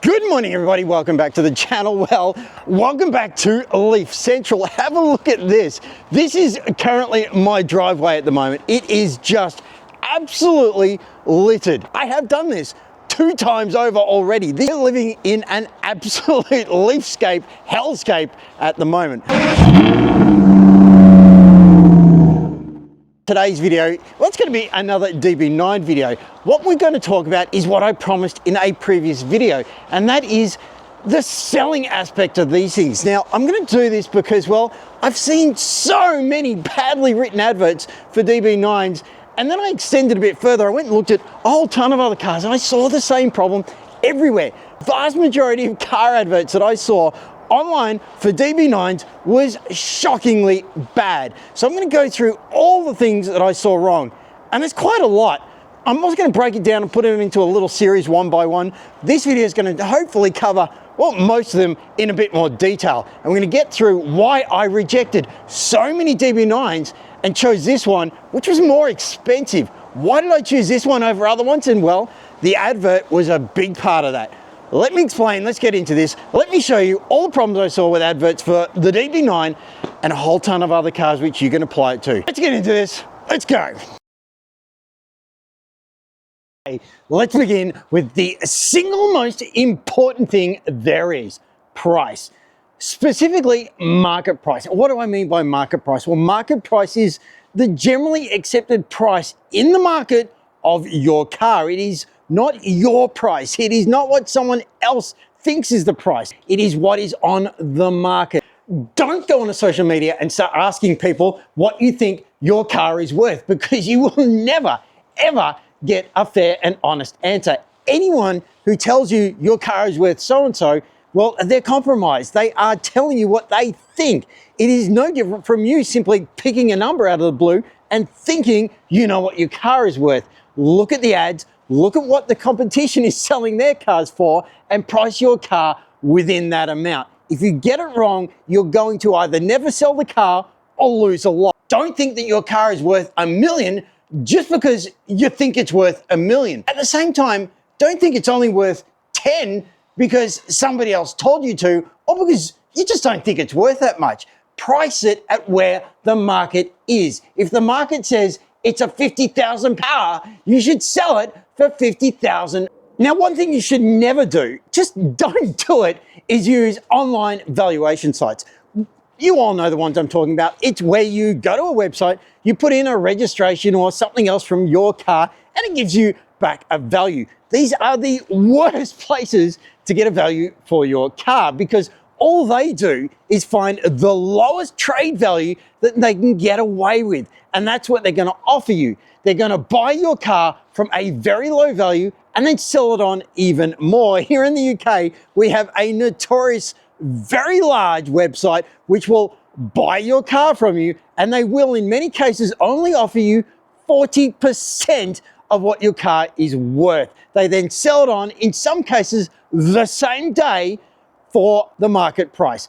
Good morning everybody, welcome back to the channel. Well, welcome back to Leaf Central. Have a look at this. This is currently my driveway at the moment. It is just absolutely littered. I have done this 2 times over already. They're living in an absolute leafscape, hellscape at the moment. Today's video, well, it's going to be another DB9 video. What we're going to talk about is what I promised in a previous video, and that is the selling aspect of these things. Now, I'm going to do this because, well, I've seen so many badly written adverts for DB9s, and then I extended a bit further. I went and looked at a whole ton of other cars, and I saw the same problem everywhere. Vast majority of car adverts that I saw online for DB9s was shockingly bad. So I'm going to go through all the things that I saw wrong, and there's quite a lot. I'm also going to break it down and put it into a little series one by one. This video is going to hopefully cover, well, most of them in a bit more detail. And we're going to get through why I rejected so many DB9s and chose this one, which was more expensive. Why did I choose this one over other ones? And well, the advert was a big part of that. Let me explain, let's get into this. Let me show you all the problems I saw with adverts for the DB9 and a whole ton of other cars which you can apply it to. Let's get into this, let's go. Let's begin with the single most important thing there is, price. Specifically, market price. What do I mean by market price? Well, market price is the generally accepted price in the market of your car. It is not your price. It is not what someone else thinks is the price. It is what is on the market. Don't go on social media and start asking people what you think your car is worth, because you will never, ever get a fair and honest answer. Anyone who tells you your car is worth so-and-so, well, they're compromised. They are telling you what they think. It is no different from you simply picking a number out of the blue and thinking you know what your car is worth. Look at the ads, look at what the competition is selling their cars for, and price your car within that amount. If you get it wrong, you're going to either never sell the car or lose a lot. Don't think that your car is worth $1 million just because you think it's worth $1 million. At the same time, don't think it's only worth 10 because somebody else told you to, or because you just don't think it's worth that much. Price it at where the market is. If the market says it's a 50,000 car, you should sell it for 50,000. Now, one thing you should never do, just don't do it, is use online valuation sites. You all know the ones I'm talking about. It's where you go to a website, you put in a registration or something else from your car, and it gives you back a value. These are the worst places to get a value for your car, because all they do is find the lowest trade value that they can get away with. And that's what they're going to offer you. They're going to buy your car from a very low value and then sell it on even more. Here in the UK, we have a notorious, very large website which will buy your car from you, and they will in many cases only offer you 40% of what your car is worth. They then sell it on, in some cases, the same day for the market price.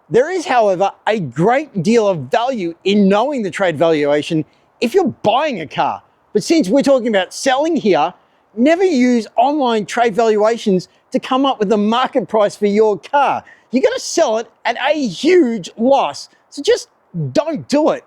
There is, however, a great deal of value in knowing the trade valuation if you're buying a car. But since we're talking about selling here, never use online trade valuations to come up with the market price for your car. You're going to sell it at a huge loss. So just don't do it.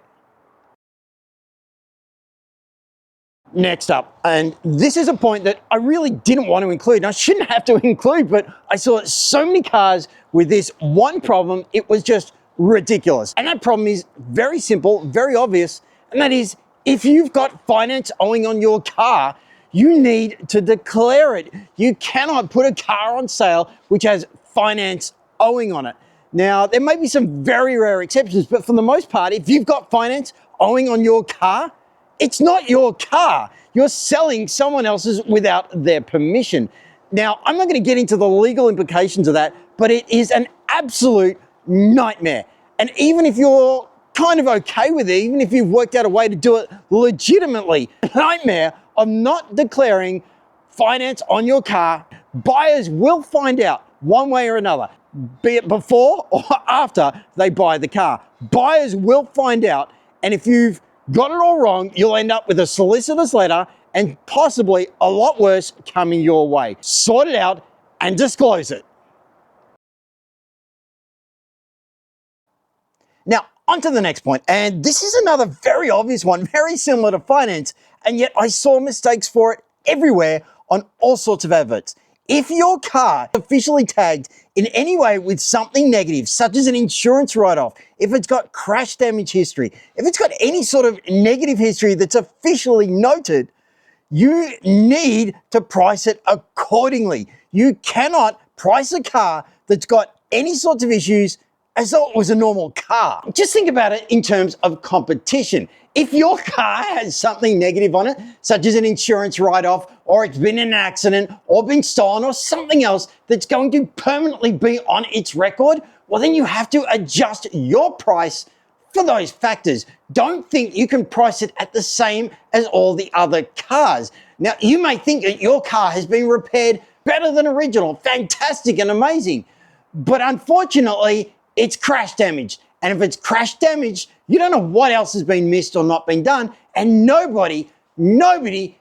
Next up, and this is a point that I really didn't want to include, and I shouldn't have to include, but I saw so many cars with this one problem, it was just ridiculous. And that problem is very simple, very obvious, and that is if you've got finance owing on your car, you need to declare it. You cannot put a car on sale which has finance owing on it. Now, there may be some very rare exceptions, but for the most part, if you've got finance owing on your car, it's not your car. You're selling someone else's without their permission. Now, I'm not going to get into the legal implications of that, but it is an absolute nightmare. And even if you're kind of okay with it, even if you've worked out a way to do it legitimately, nightmare of not declaring finance on your car, buyers will find out one way or another, be it before or after they buy the car. Buyers will find out, and if you've got it all wrong, you'll end up with a solicitor's letter and possibly a lot worse coming your way. Sort it out and disclose it. Now, on to the next point, and this is another very obvious one, very similar to finance, and yet I saw mistakes for it everywhere on all sorts of adverts. If your car is officially tagged in any way with something negative, such as an insurance write-off, if it's got crash damage history, if it's got any sort of negative history that's officially noted, you need to price it accordingly. You cannot price a car that's got any sorts of issues as though it was a normal car. Just think about it in terms of competition. If your car has something negative on it, such as an insurance write-off, or it's been in an accident, or been stolen, or something else that's going to permanently be on its record, well, then you have to adjust your price for those factors. Don't think you can price it at the same as all the other cars. Now, you may think that your car has been repaired better than original, fantastic and amazing, but unfortunately, it's crash damage. And if it's crash damage, you don't know what else has been missed or not been done, and nobody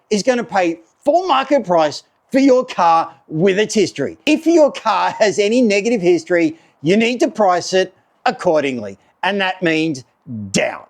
is going to pay full market price for your car with its history. If your car has any negative history, you need to price it accordingly, and that means down.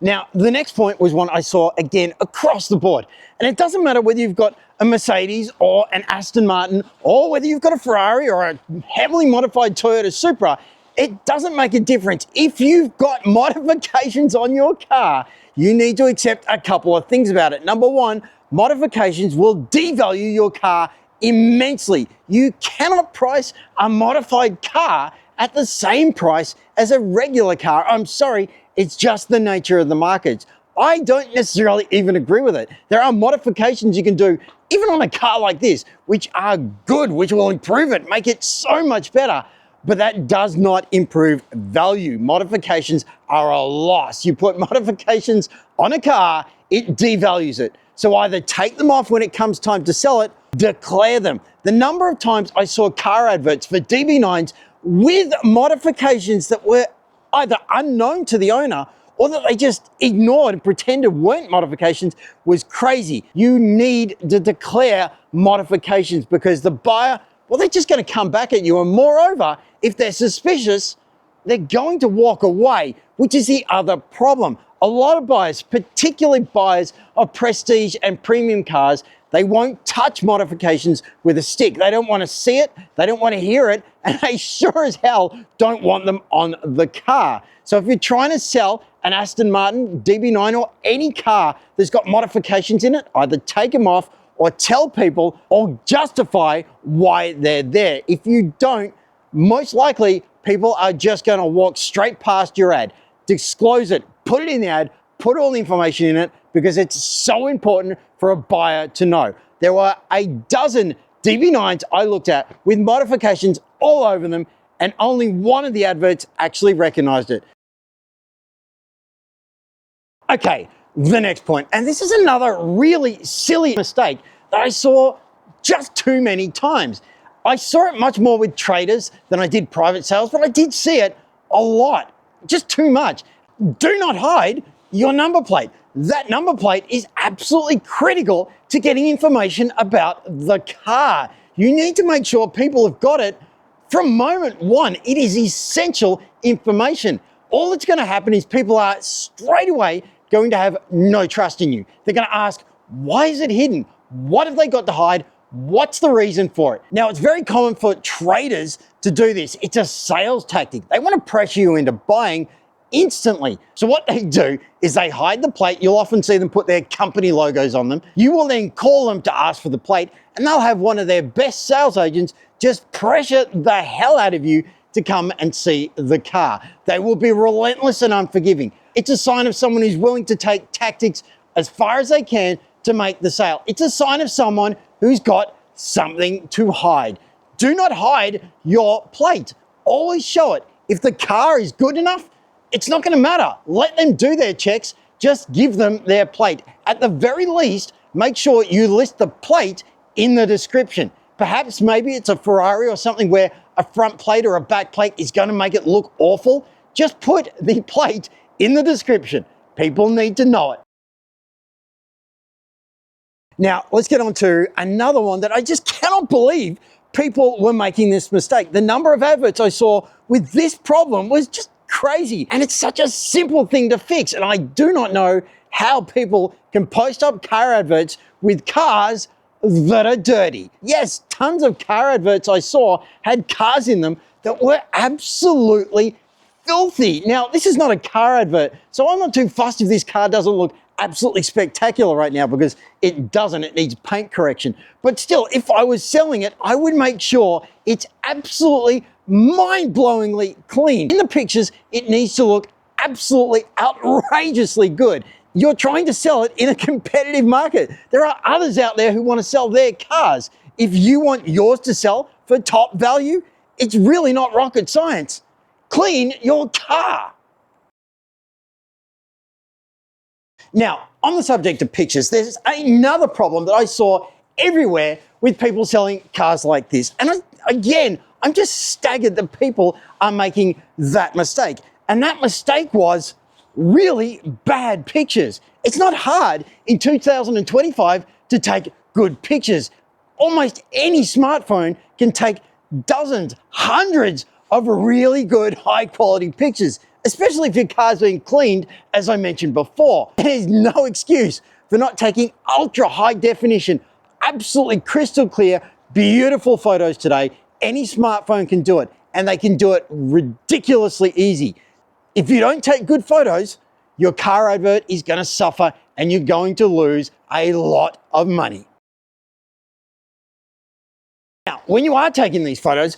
Now, the next point was one I saw again across the board. And it doesn't matter whether you've got a Mercedes or an Aston Martin, or whether you've got a Ferrari or a heavily modified Toyota Supra, it doesn't make a difference. If you've got modifications on your car, you need to accept a couple of things about it. Number one, modifications will devalue your car immensely. You cannot price a modified car at the same price as a regular car. I'm sorry, it's just the nature of the markets. I don't necessarily even agree with it. There are modifications you can do, even on a car like this, which are good, which will improve it, make it so much better, but that does not improve value. Modifications are a loss. You put modifications on a car, it devalues it. So either take them off when it comes time to sell it, declare them. The number of times I saw car adverts for DB9s with modifications that were either unknown to the owner or that they just ignored and pretended weren't modifications was crazy. You need to declare modifications because the buyer, well, they're just going to come back at you. And moreover, if they're suspicious, they're going to walk away, which is the other problem. A lot of buyers, particularly buyers of prestige and premium cars, they won't touch modifications with a stick. They don't want to see it, they don't want to hear it, and they sure as hell don't want them on the car. So if you're trying to sell an Aston Martin, DB9, or any car that's got modifications in it, either take them off or tell people or justify why they're there. If you don't, most likely people are just going to walk straight past your ad. Disclose it, put it in the ad, put all the information in it, because it's so important for a buyer to know. There were a dozen DB9s I looked at with modifications all over them, and only one of the adverts actually recognized it. Okay, the next point, and this is another really silly mistake that I saw just too many times. I saw it much more with traders than I did private sales, but I did see it a lot, just too much. Do not hide your number plate. That number plate is absolutely critical to getting information about the car. You need to make sure people have got it from moment one. It is essential information. All that's going to happen is people are straight away going to have no trust in you. They're going to ask, why is it hidden? What have they got to hide? What's the reason for it? Now, it's very common for traders to do this. It's a sales tactic. They want to pressure you into buying instantly. So what they do is they hide the plate. You'll often see them put their company logos on them. You will then call them to ask for the plate, and they'll have one of their best sales agents just pressure the hell out of you to come and see the car. They will be relentless and unforgiving. It's a sign of someone who's willing to take tactics as far as they can to make the sale. It's a sign of someone who's got something to hide. Do not hide your plate. Always show it. If the car is good enough, it's not going to matter. Let them do their checks. Just give them their plate. At the very least, make sure you list the plate in the description. Perhaps maybe it's a Ferrari or something where a front plate or a back plate is going to make it look awful. Just put the plate in the description. People need to know it. Now, let's get on to another one that I just cannot believe people were making this mistake. The number of adverts I saw with this problem was just crazy. And it's such a simple thing to fix. And I do not know how people can post up car adverts with cars that are dirty. Yes, tons of car adverts I saw had cars in them that were absolutely filthy. Now, this is not a car advert, so I'm not too fussed if this car doesn't look absolutely spectacular right now, because it doesn't, it needs paint correction. But still, if I was selling it, I would make sure it's absolutely mind-blowingly clean. In the pictures, it needs to look absolutely outrageously good. You're trying to sell it in a competitive market. There are others out there who want to sell their cars. If you want yours to sell for top value, it's really not rocket science. Clean your car. Now, on the subject of pictures, there's another problem that I saw everywhere with people selling cars like this. And again, I'm just staggered that people are making that mistake. And that mistake was really bad pictures. It's not hard in 2025 to take good pictures. Almost any smartphone can take dozens, hundreds of really good high quality pictures, especially if your car's being cleaned, as I mentioned before. There's no excuse for not taking ultra high definition, absolutely crystal clear, beautiful photos today. Any smartphone can do it, and they can do it ridiculously easy. If you don't take good photos, your car advert is going to suffer and you're going to lose a lot of money. Now, when you are taking these photos,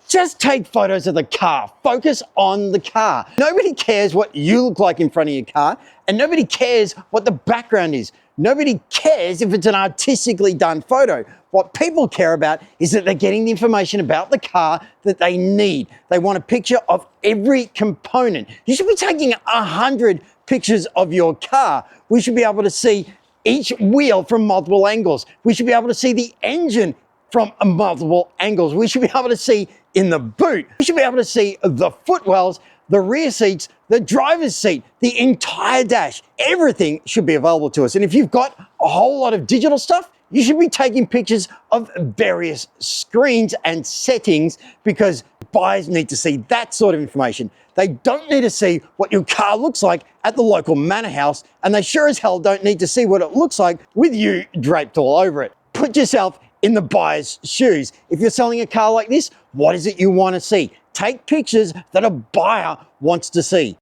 just take photos of the car. Focus on the car. Nobody cares what you look like in front of your car, and nobody cares what the background is. Nobody cares if it's an artistically done photo. What people care about is that they're getting the information about the car that they need. They want a picture of every component. You should be taking 100 pictures of your car. We should be able to see each wheel from multiple angles. We should be able to see the engine from multiple angles. We should be able to see in the boot. We should be able to see the footwells, the rear seats, the driver's seat, the entire dash. Everything should be available to us. And if you've got a whole lot of digital stuff, you should be taking pictures of various screens and settings, because buyers need to see that sort of information. They don't need to see what your car looks like at the local manor house, and they sure as hell don't need to see what it looks like with you draped all over it. Put yourself in the buyer's shoes. If you're selling a car like this, what is it you want to see? Take pictures that a buyer wants to see.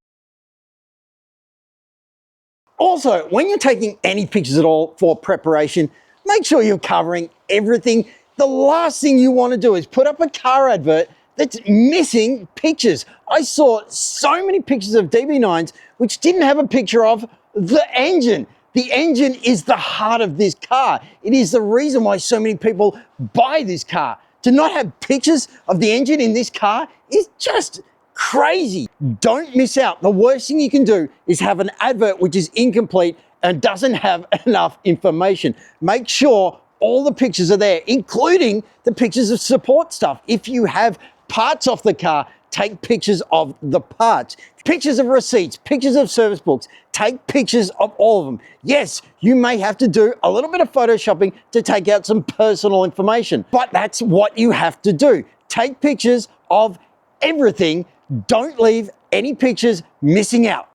Also, when you're taking any pictures at all for preparation, make sure you're covering everything. The last thing you want to do is put up a car advert that's missing pictures. I saw so many pictures of DB9s which didn't have a picture of the engine. The engine is the heart of this car. It is the reason why so many people buy this car. To not have pictures of the engine in this car is just crazy. Don't miss out. The worst thing you can do is have an advert which is incomplete and doesn't have enough information. Make sure all the pictures are there, including the pictures of support stuff. If you have parts off the car, take pictures of the parts. Pictures of receipts, pictures of service books. Take pictures of all of them. Yes, you may have to do a little bit of photoshopping to take out some personal information, but that's what you have to do. Take pictures of everything. Don't leave any pictures missing out.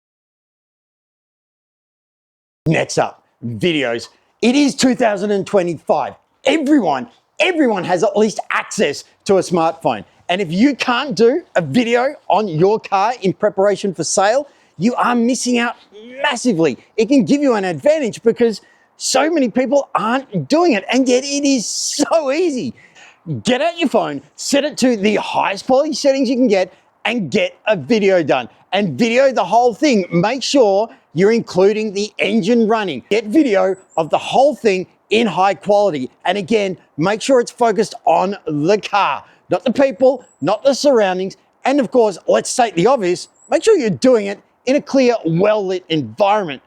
Next up, videos. It is 2025. Everyone has at least access to a smartphone. And if you can't do a video on your car in preparation for sale, you are missing out massively. It can give you an advantage because so many people aren't doing it, and yet it is so easy. Get out your phone, set it to the highest quality settings you can get, and get a video done. And video the whole thing. Make sure you're including the engine running. Get video of the whole thing in high quality. And again, make sure it's focused on the car, not the people, not the surroundings. And of course, let's state the obvious, make sure you're doing it in a clear, well-lit environment.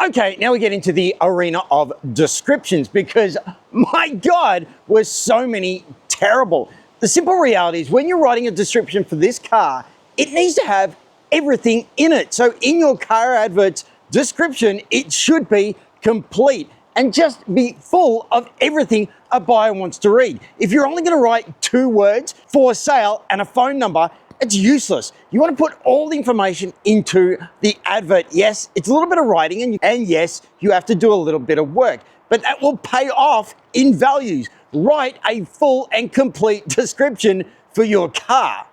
Okay, now we get into the arena of descriptions, because my God, were so many terrible. The simple reality is when you're writing a description for this car, it needs to have everything in it. So in your car adverts description, it should be complete and just be full of everything a buyer wants to read. If you're only going to write 2 words, for sale and a phone number, it's useless. You want to put all the information into the advert. Yes, it's a little bit of writing, and yes, you have to do a little bit of work, but that will pay off in values. Write a full and complete description for your car.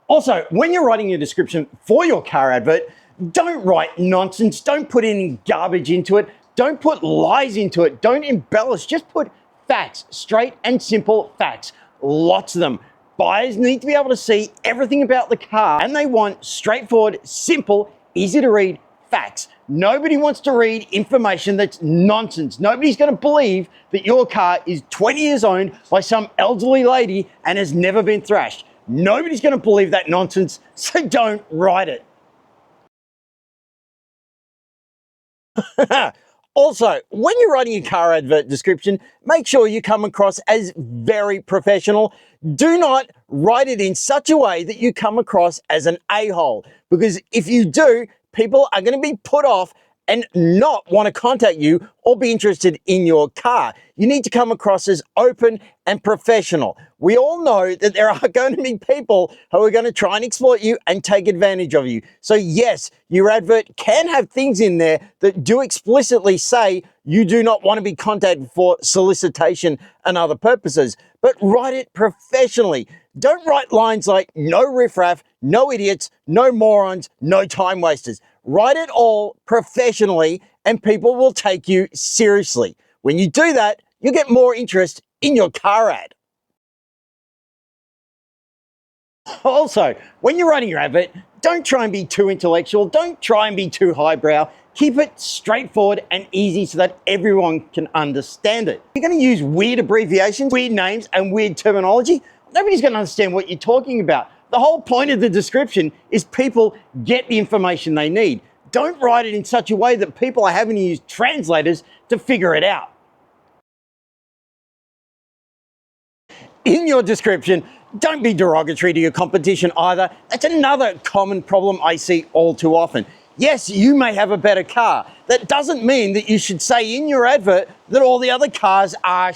Also, when you're writing your description for your car advert, don't write nonsense. Don't put any garbage into it. Don't put lies into it. Don't embellish. Just put facts, straight and simple facts. Lots of them. Buyers need to be able to see everything about the car, and they want straightforward, simple, easy to read facts. Nobody wants to read information that's nonsense. Nobody's going to believe that your car is 20 years owned by some elderly lady and has never been thrashed. Nobody's going to believe that nonsense, so don't write it. Also, when you're writing a car advert description, make sure you come across as very professional. Do not write it in such a way that you come across as an a-hole, because if you do, people are going to be put off and not want to contact you or be interested in your car. You need to come across as open and professional. We all know that there are going to be people who are going to try and exploit you and take advantage of you. So yes, your advert can have things in there that do explicitly say you do not want to be contacted for solicitation and other purposes, but write it professionally. Don't write lines like no riffraff, no idiots, no morons, no time wasters. Write it all professionally and people will take you seriously. When you do that, you get more interest in your car ad. Also, when you're writing your advert, don't try and be too intellectual. Don't try and be too highbrow. Keep it straightforward and easy so that everyone can understand it. You're going to use weird abbreviations, weird names, and weird terminology. Nobody's going to understand what you're talking about. The whole point of the description is people get the information they need. Don't write it in such a way that people are having to use translators to figure it out. In your description, don't be derogatory to your competition either. That's another common problem I see all too often. Yes, you may have a better car. That doesn't mean that you should say in your advert that all the other cars are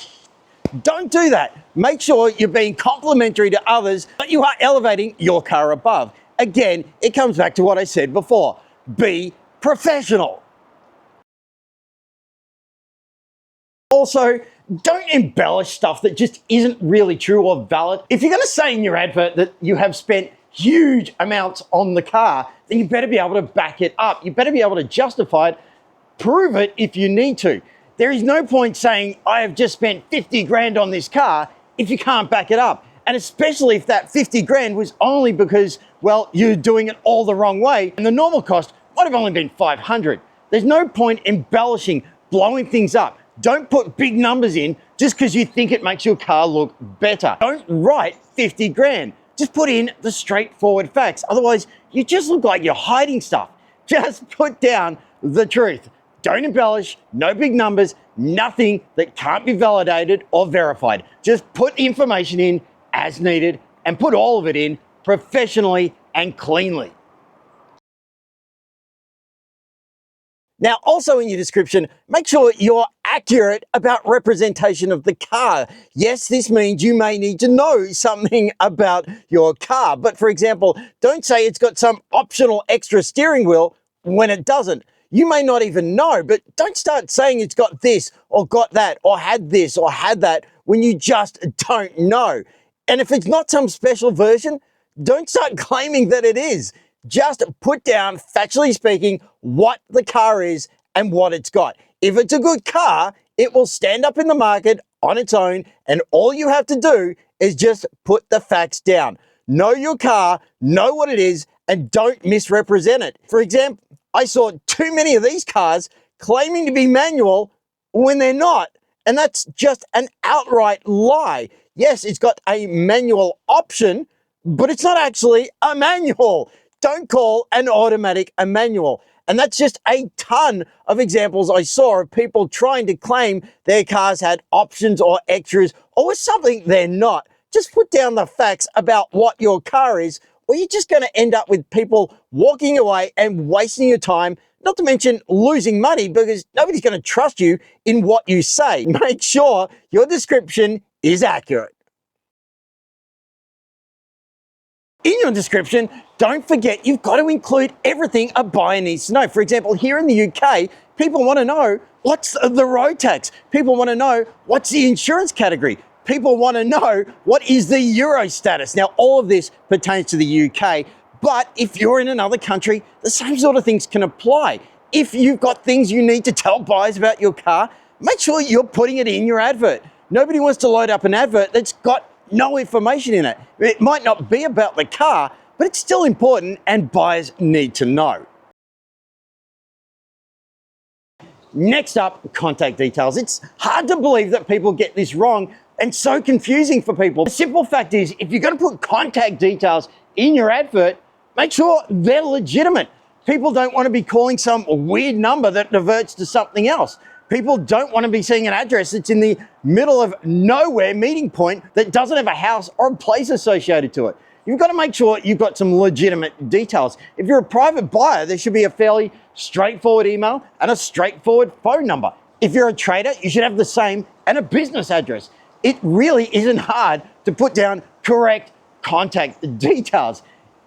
Don't do that. Make sure you're being complimentary to others, but you are elevating your car above. Again, it comes back to what I said before. Be professional. Also, don't embellish stuff that just isn't really true or valid. If you're going to say in your advert that you have spent huge amounts on the car, then you better be able to back it up. You better be able to justify it, prove it if you need to. There is no point saying, I have just spent 50 grand on this car if you can't back it up. And especially if that 50 grand was only because, well, you're doing it all the wrong way and the normal cost might have only been 500. There's no point embellishing, blowing things up. Don't put big numbers in just because you think it makes your car look better. Don't write 50 grand. Just put in the straightforward facts. Otherwise, you just look like you're hiding stuff. Just put down the truth. Don't embellish, no big numbers, nothing that can't be validated or verified. Just put the information in as needed and put all of it in professionally and cleanly. Now, also in your description, make sure you're accurate about representation of the car. Yes, this means you may need to know something about your car. But for example, don't say it's got some optional extra steering wheel when it doesn't. You may not even know, but don't start saying it's got this or got that or had this or had that when you just don't know. And if it's not some special version, don't start claiming that it is. Just put down, factually speaking, what the car is and what it's got. If it's a good car, it will stand up in the market on its own, and all you have to do is just put the facts down. Know your car, know what it is, and don't misrepresent it. For example, I saw too many of these cars claiming to be manual when they're not, and that's just an outright lie. Yes, it's got a manual option, but it's not actually a manual. Don't call an automatic a manual. And that's just a ton of examples I saw of people trying to claim their cars had options or extras or was something they're not. Just put down the facts about what your car is or you're just going to end up with people walking away and wasting your time, not to mention losing money because nobody's going to trust you in what you say. Make sure your description is accurate. In your description, don't forget you've got to include everything a buyer needs to know. For example, here in the UK, people want to know what's the road tax. People want to know what's the insurance category. People want to know what is the Euro status. Now, all of this pertains to the UK, but if you're in another country, the same sort of things can apply. If you've got things you need to tell buyers about your car, make sure you're putting it in your advert. Nobody wants to load up an advert that's got no information in it. It might not be about the car, but it's still important and buyers need to know. Next up, contact details. It's hard to believe that people get this wrong and so confusing for people. The simple fact is, if you're going to put contact details in your advert, make sure they're legitimate. People don't want to be calling some weird number that diverts to something else. People don't want to be seeing an address that's in the middle of nowhere meeting point that doesn't have a house or a place associated to it. You've got to make sure you've got some legitimate details. If you're a private buyer, there should be a fairly straightforward email and a straightforward phone number. If you're a trader, you should have the same and a business address. It really isn't hard to put down correct contact details.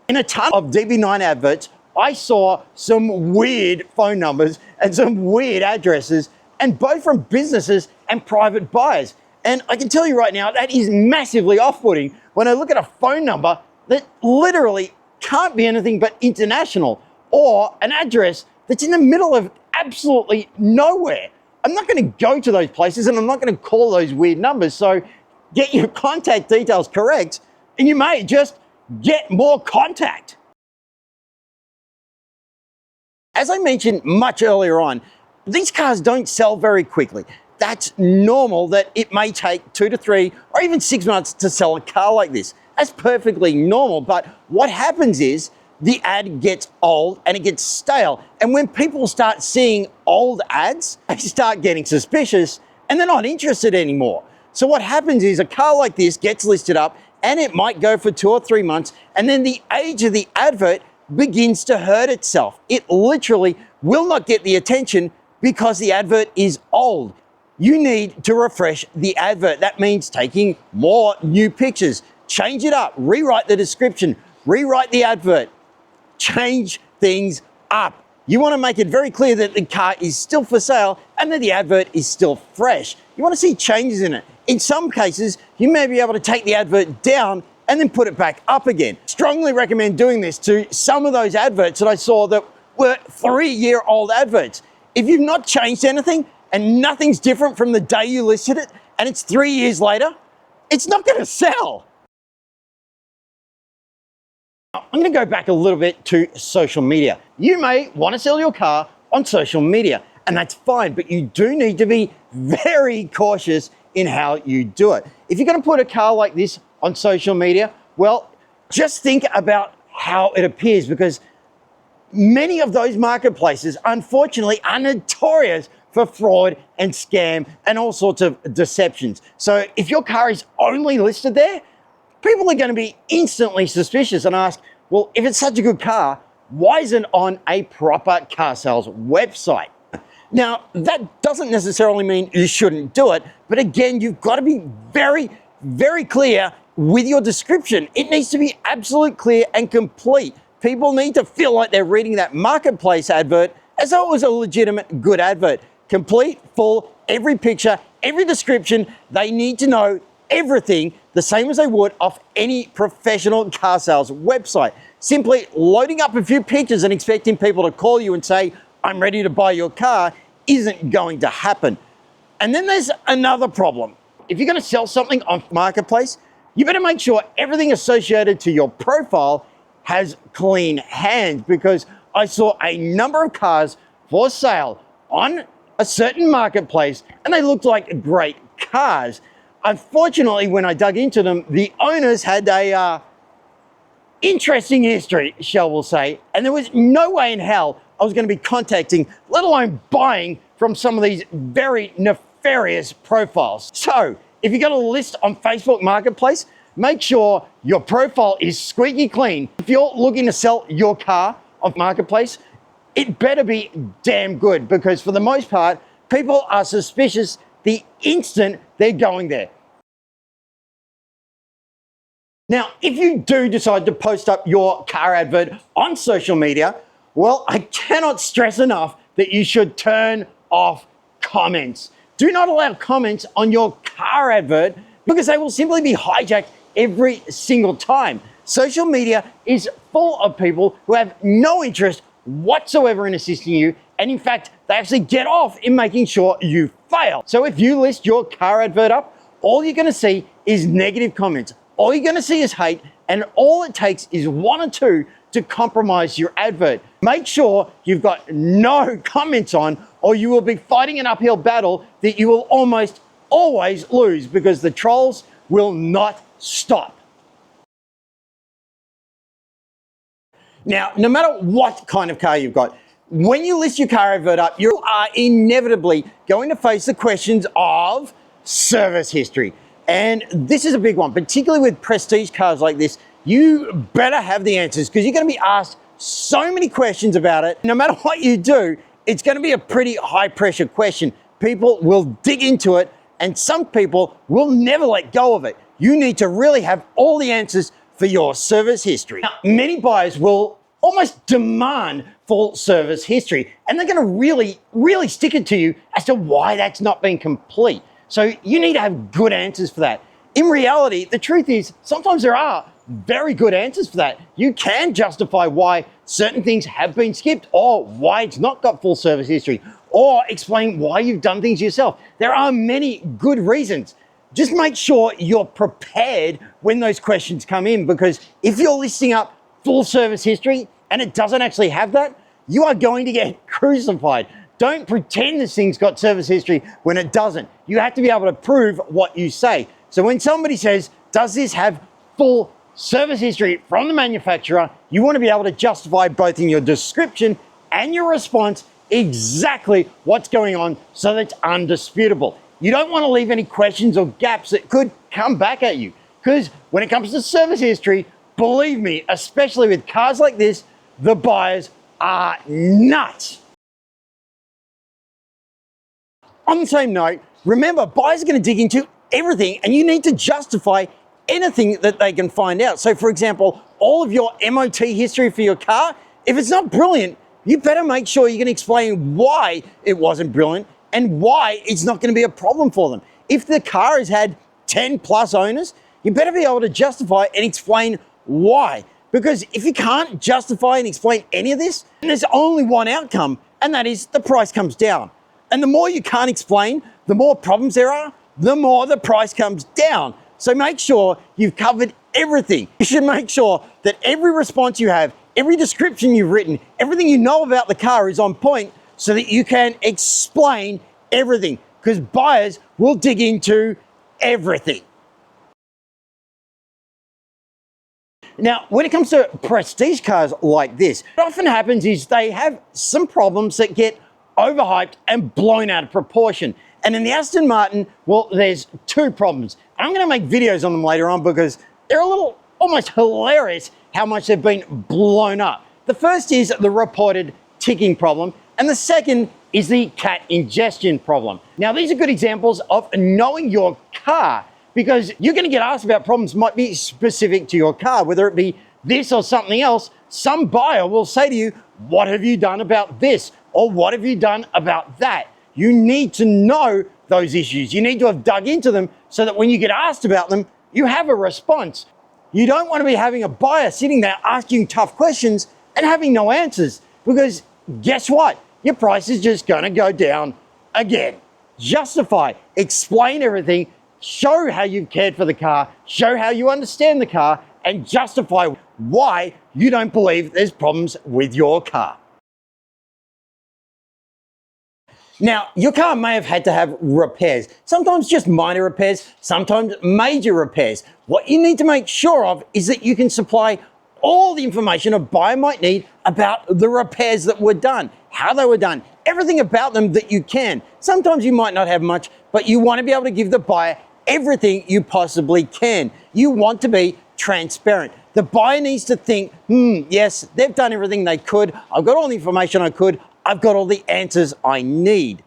In a ton of DB9 adverts, I saw some weird phone numbers and some weird addresses, and both from businesses and private buyers. And I can tell you right now, that is massively off-putting when I look at a phone number that literally can't be anything but international, or an address that's in the middle of absolutely nowhere. I'm not going to go to those places and I'm not going to call those weird numbers. So get your contact details correct and you may just get more contact. As I mentioned much earlier on, these cars don't sell very quickly. That's normal that it may take 2 to 3 or even 6 months to sell a car like this. That's perfectly normal, but what happens is the ad gets old and it gets stale. And when people start seeing old ads, they start getting suspicious and they're not interested anymore. So what happens is a car like this gets listed up and it might go for 2 or 3 months, and then the age of the advert begins to hurt itself. It literally will not get the attention because the advert is old. You need to refresh the advert. That means taking more new pictures, change it up, rewrite the description, rewrite the advert, change things up. You want to make it very clear that the car is still for sale and that the advert is still fresh. You want to see changes in it. In some cases, you may be able to take the advert down and then put it back up again. Strongly recommend doing this to some of those adverts that I saw that were 3-year-old adverts. If you've not changed anything and nothing's different from the day you listed it and it's 3 years later, it's not going to sell. I'm going to go back a little bit to social media. You may want to sell your car on social media, and that's fine, but you do need to be very cautious in how you do it. If you're going to put a car like this on social media, well, just think about how it appears, because many of those marketplaces, unfortunately, are notorious for fraud and scam and all sorts of deceptions. So if your car is only listed there, people are going to be instantly suspicious and ask, well, if it's such a good car, why isn't it on a proper car sales website? Now, that doesn't necessarily mean you shouldn't do it, but again, you've got to be very, very clear with your description. It needs to be absolute clear and complete. People need to feel like they're reading that marketplace advert as though it was a legitimate good advert. Complete, full, every picture, every description. They need to know everything the same as they would off any professional car sales website. Simply loading up a few pictures and expecting people to call you and say, I'm ready to buy your car, isn't going to happen. And then there's another problem. If you're going to sell something on Marketplace, you better make sure everything associated to your profile has clean hands, because I saw a number of cars for sale on a certain marketplace and they looked like great cars. Unfortunately, when I dug into them, the owners had a interesting history, shall we say, and there was no way in hell I was going to be contacting, let alone buying, from some of these very nefarious profiles. So if you're going to list on Facebook Marketplace, make sure your profile is squeaky clean. If you're looking to sell your car off marketplace, it better be damn good, because for the most part, people are suspicious the instant they're going there. Now, if you do decide to post up your car advert on social media, well, I cannot stress enough that you should turn off comments. Do not allow comments on your car advert, because they will simply be hijacked every single time. Social media is full of people who have no interest whatsoever in assisting you, and in fact, they actually get off in making sure you fail. So if you list your car advert up, all you're gonna see is negative comments. All you're gonna see is hate, and all it takes is one or two to compromise your advert. Make sure you've got no comments on, or you will be fighting an uphill battle that you will almost always lose, because the trolls will not stop. Now, no matter what kind of car you've got, when you list your car advert up, you are inevitably going to face the questions of service history. And this is a big one, particularly with prestige cars like this. You better have the answers, because you're going to be asked so many questions about it. No matter what you do, it's going to be a pretty high pressure question. People will dig into it, and some people will never let go of it. You need to really have all the answers for your service history. Now, many buyers will almost demand full service history, and they're going to really stick it to you as to why that's not been complete. So you need to have good answers for that. In reality, the truth is, sometimes there are very good answers for that. You can justify why certain things have been skipped, or why it's not got full service history, or explain why you've done things yourself. There are many good reasons. Just make sure you're prepared when those questions come in, because if you're listing up full service history and it doesn't actually have that, you are going to get crucified. Don't pretend this thing's got service history when it doesn't. You have to be able to prove what you say. So when somebody says, does this have full service history from the manufacturer, you want to be able to justify both in your description and your response exactly what's going on, so that it's undisputable. You don't want to leave any questions or gaps that could come back at you, because when it comes to service history, believe me, especially with cars like this, the buyers are nuts. On the same note, remember, buyers are going to dig into everything, and you need to justify anything that they can find out. So for example, all of your MOT history for your car, if it's not brilliant, you better make sure you can explain why it wasn't brilliant and why it's not going to be a problem for them. If the car has had 10 plus owners, you better be able to justify and explain why. Because if you can't justify and explain any of this, then there's only one outcome, and that is the price comes down. And the more you can't explain, the more problems there are, the more the price comes down. So make sure you've covered everything. You should make sure that every response you have, every description you've written, everything you know about the car is on point, so that you can explain everything, because buyers will dig into everything. Now, when it comes to prestige cars like this, what often happens is they have some problems that get overhyped and blown out of proportion. And in the Aston Martin, well, there's two problems. And I'm going to make videos on them later on, because they're a little almost hilarious how much they've been blown up. The first is the reported ticking problem, and the second is the cat ingestion problem. Now, these are good examples of knowing your car, because you're going to get asked about problems that might be specific to your car, whether it be this or something else. Some buyer will say to you, what have you done about this? Or what have you done about that? You need to know those issues. You need to have dug into them, so that when you get asked about them, you have a response. You don't want to be having a buyer sitting there asking tough questions and having no answers, because guess what? Your price is just going to go down again. Justify, explain everything, show how you've cared for the car, show how you understand the car, and justify why you don't believe there's problems with your car. Now, your car may have had to have repairs, sometimes just minor repairs, sometimes major repairs. What you need to make sure of is that you can supply all the information a buyer might need about the repairs that were done, how they were done, everything about them that you can. Sometimes you might not have much, but you want to be able to give the buyer everything you possibly can. You want to be transparent. The buyer needs to think, yes, they've done everything they could. I've got all the information I could. I've got all the answers I need.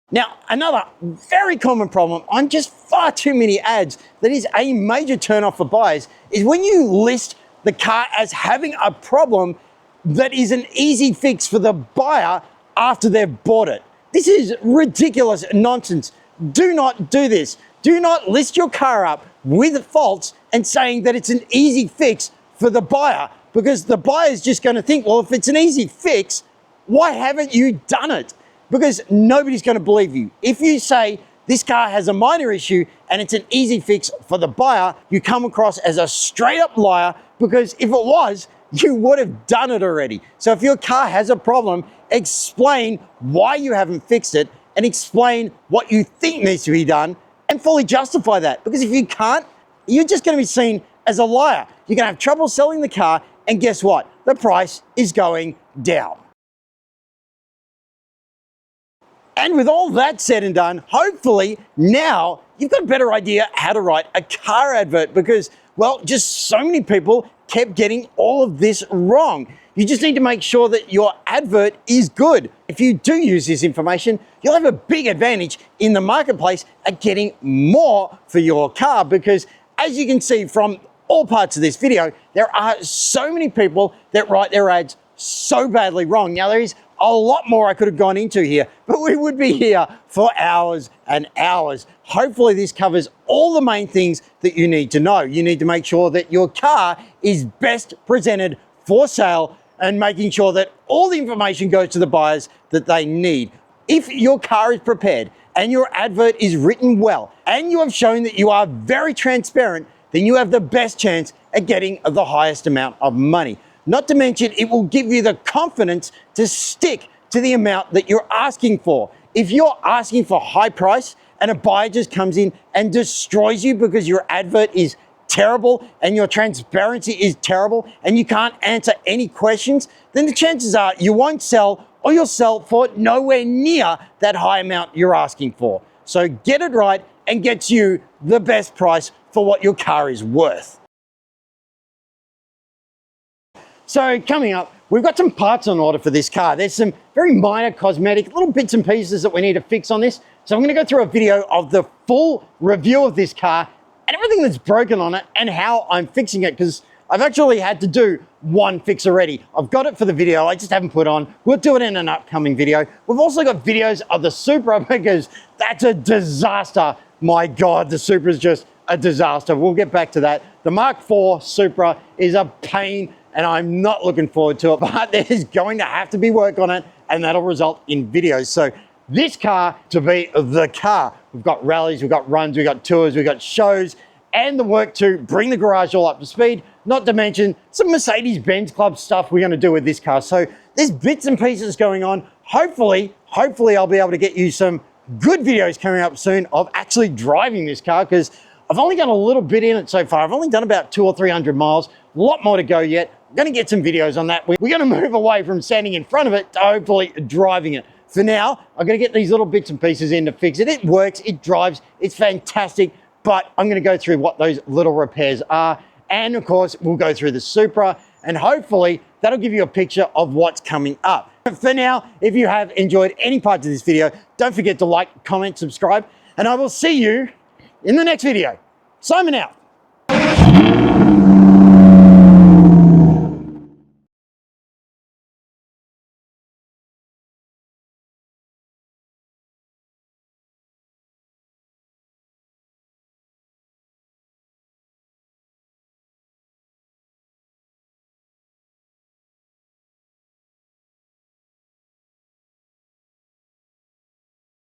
Now, another very common problem on just far too many ads that is a major turnoff for buyers is when you list the car as having a problem that is an easy fix for the buyer after they've bought it. This is ridiculous nonsense. Do not do this. Do not list your car up with faults and saying that it's an easy fix for the buyer, because the buyer is just going to think, well, if it's an easy fix, why haven't you done it? Because nobody's going to believe you. If you say this car has a minor issue and it's an easy fix for the buyer, you come across as a straight up liar, because if it was, you would have done it already. So if your car has a problem, explain why you haven't fixed it and explain what you think needs to be done and fully justify that. Because if you can't, you're just going to be seen as a liar. You're going to have trouble selling the car, and guess what? The price is going down. And with all that said and done, hopefully now you've got a better idea how to write a car advert, because, well, just so many people kept getting all of this wrong. You just need to make sure that your advert is good. If you do use this information, you'll have a big advantage in the marketplace at getting more for your car, because as you can see from all parts of this video, there are so many people that write their ads so badly wrong. Now, there is a lot more I could have gone into here, but we would be here for hours and hours. Hopefully this covers all the main things that you need to know. You need to make sure that your car is best presented for sale and making sure that all the information goes to the buyers that they need. If your car is prepared and your advert is written well and you have shown that you are very transparent, then you have the best chance at getting the highest amount of money. Not to mention, it will give you the confidence to stick to the amount that you're asking for. If you're asking for high price and a buyer just comes in and destroys you because your advert is terrible and your transparency is terrible and you can't answer any questions, then the chances are you won't sell, or you'll sell for nowhere near that high amount you're asking for. So get it right and gets you the best price for what your car is worth. So coming up, we've got some parts on order for this car. There's some very minor cosmetic little bits and pieces that we need to fix on this. So I'm going to go through a video of the full review of this car and everything that's broken on it and how I'm fixing it, because I've actually had to do one fix already. I've got it for the video, I just haven't put on. We'll do it in an upcoming video. We've also got videos of the Supra, because that's a disaster. My God, the Supra is just a disaster. We'll get back to that. The Mark IV Supra is a pain, and I'm not looking forward to it, but there's going to have to be work on it, and that'll result in videos. So this car to be the car. We've got rallies, we've got runs, we've got tours, we've got shows, and the work to bring the garage all up to speed, not to mention some Mercedes-Benz Club stuff we're going to do with this car. So there's bits and pieces going on. Hopefully I'll be able to get you some good videos coming up soon of actually driving this car, because I've only done a little bit in it so far. I've only done about 200 or 300 miles, a lot more to go yet. I'm going to get some videos on that. We're going to move away from standing in front of it to hopefully driving it. For now, I'm going to get these little bits and pieces in to fix it. It works, it drives, it's fantastic, but I'm going to go through what those little repairs are. And of course, we'll go through the Supra, and hopefully that'll give you a picture of what's coming up. For now, if you have enjoyed any part of this video, don't forget to like, comment, subscribe, and I will see you in the next video. Simon out.